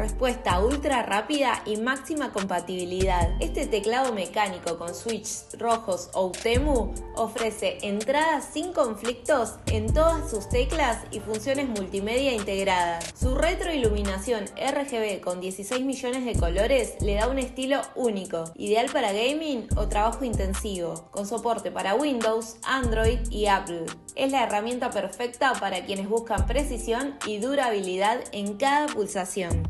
respuesta ultra rápida y máxima compatibilidad. Este teclado mecánico con switches rojos OUTEMU ofrece entradas sin conflictos en todas sus teclas y funciones multimedia integradas. Su retroiluminación RGB con 16 millones de colores le da un estilo único, ideal para gaming o trabajo intensivo, con soporte para Windows, Android y Apple. Es la herramienta perfecta para quienes buscan precisión y durabilidad en cada pulsación.